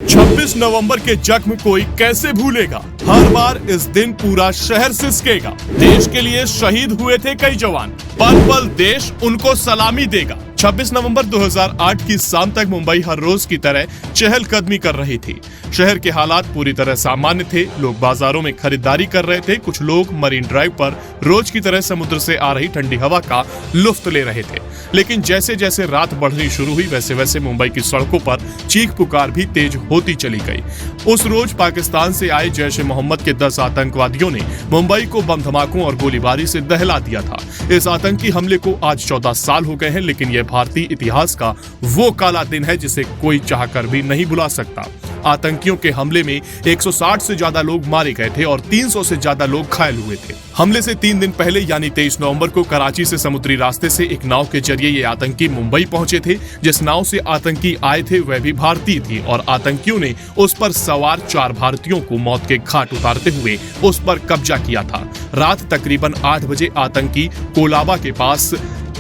26 नवंबर के जख्म कोई कैसे भूलेगा। हर बार इस दिन पूरा शहर सिसकेगा। देश के लिए शहीद हुए थे कई जवान, पल पल देश उनको सलामी देगा। 26 नवंबर 2008 की शाम तक मुंबई हर रोज की तरह चहलकदमी कर रही थी। शहर के हालात पूरी तरह सामान्य थे। लोग बाजारों में खरीदारी कर रहे थे। कुछ लोग मरीन ड्राइव पर रोज की तरह समुद्र से आ रही ठंडी हवा का लुत्फ ले रहे थे। लेकिन जैसे जैसे रात बढ़नी शुरू हुई वैसे वैसे मुंबई की सड़कों पर चीख पुकार भी तेज होती चली गई। उस रोज पाकिस्तान से आए जैश ए मोहम्मद के 10 आतंकवादियों ने मुंबई को बम धमाकों और गोलीबारी से दहला दिया था। इस आतंकी हमले को आज 14 साल हो गए हैं, लेकिन यह भारतीय इतिहास का वो काला दिन है जिसे कोई चाहकर भी नहीं भुला सकता। आतंकियों के हमले में 160 से ज्यादा लोग मारे गए थे और 300 से ज्यादा लोग घायल हुए थे। हमले से 3 दिन पहले यानी 23 नवंबर को कराची से समुद्री रास्ते से एक नाव के जरिए ये आतंकी मुंबई पहुंचे थे। जिस नाव से आतंकी आए थे वह भी भारतीय थी और आतंकियों ने उस पर सवार 4 भारतीयों को मौत के घाट उतारते हुए उस पर कब्जा किया था। रात तकरीबन 8 बजे आतंकी कोलाबा के पास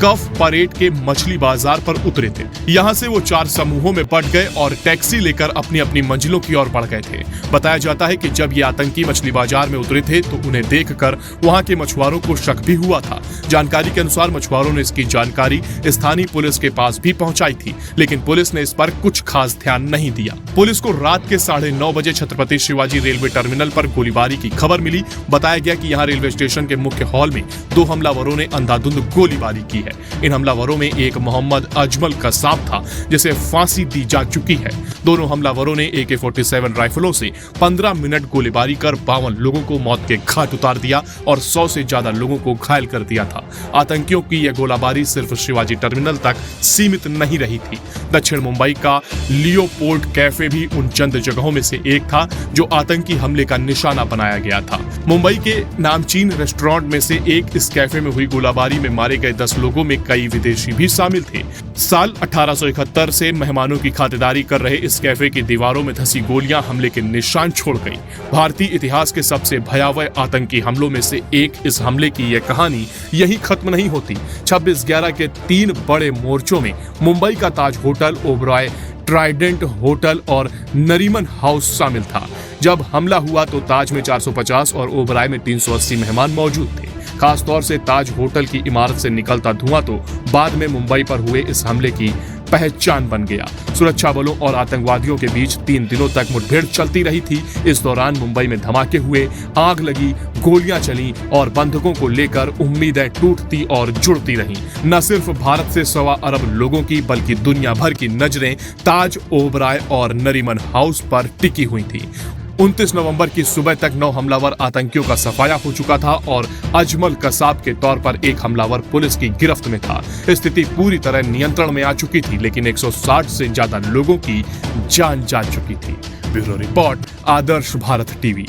कफ परेड के मछली बाजार पर उतरे थे। यहाँ से वो 4 समूहों में बंट गए और टैक्सी लेकर अपनी अपनी मंजिलों की ओर बढ़ गए थे। बताया जाता है कि जब ये आतंकी मछली बाजार में उतरे थे तो उन्हें देखकर वहाँ के मछुआरों को शक भी हुआ था। जानकारी के अनुसार मछुआरों ने इसकी जानकारी स्थानीय पुलिस के पास भी पहुंचाई थी, लेकिन पुलिस ने इस पर कुछ खास ध्यान नहीं दिया। पुलिस को रात के 9:30 बजे छत्रपति शिवाजी रेलवे टर्मिनल पर गोलीबारी की खबर मिली। बताया गया कि यहाँ रेलवे स्टेशन के मुख्य हॉल में 2 हमलावरों ने अंधाधुंध गोलीबारी की है। इन हमलावरों में एक मोहम्मद अजमल कसाब था जिसे फांसी दी जा चुकी है। दोनों हमलावरों ने AK-47 राइफलों से 15 मिनट गोलीबारी कर 52 लोगों को मौत के घाट उतार दिया और 100 से ज्यादा लोगों को घायल कर दिया था। आतंकियों की यह गोलाबारी सिर्फ शिवाजी टर्मिनल तक सीमित नहीं रही थी। दक्षिण मुंबई का लियोपोल्ड कैफे भी उन चंद जगहों में से एक था जो आतंकी हमले का निशाना बनाया गया था। मुंबई के नामचीन रेस्टोरेंट में से एक इस कैफे में हुई गोलाबारी में मारे गए 10 लोगों में कई विदेशी भी शामिल थे। साल 1871 से मेहमानों की खातिरदारी कर रहे इस कैफे की दीवारों में धंसी गोलियां हमले के निशान छोड़ गईं। भारतीय इतिहास के सबसे भयावह आतंकी हमलों में से एक इस हमले की यह कहानी यही खत्म नहीं होती। 26/11 के 3 बड़े मोर्चों में मुंबई का ताज होटल, ओबरॉय, ट्राइडेंट होटल और नरीमन हाउस शामिल था। जब हमला हुआ तो ताज में 450 और ओबरॉय में 380 मेहमान मौजूद थे। खास तौर से ताज होटल की इमारत से निकलता धुआं तो बाद में मुंबई पर हुए इस हमले की पहचान बन गया। सुरक्षा बलों और आतंकवादियों के बीच 3 दिनों तक मुठभेड़ चलती रही थी। इस दौरान मुंबई में धमाके हुए, आग लगी, गोलियां चली और बंधकों को लेकर उम्मीदें टूटती और जुड़ती रहीं। न सिर्फ भारत से 1.25 अरब लोगों की बल्कि दुनिया भर की नजरें ताज, ओबरॉय और नरीमन हाउस पर टिकी हुई थी। 29 नवंबर की सुबह तक 9 हमलावर आतंकियों का सफाया हो चुका था और अजमल कसाब के तौर पर एक हमलावर पुलिस की गिरफ्त में था। स्थिति पूरी तरह नियंत्रण में आ चुकी थी, लेकिन 160 से ज्यादा लोगों की जान जा चुकी थी। ब्यूरो रिपोर्ट, आदर्श भारत टीवी।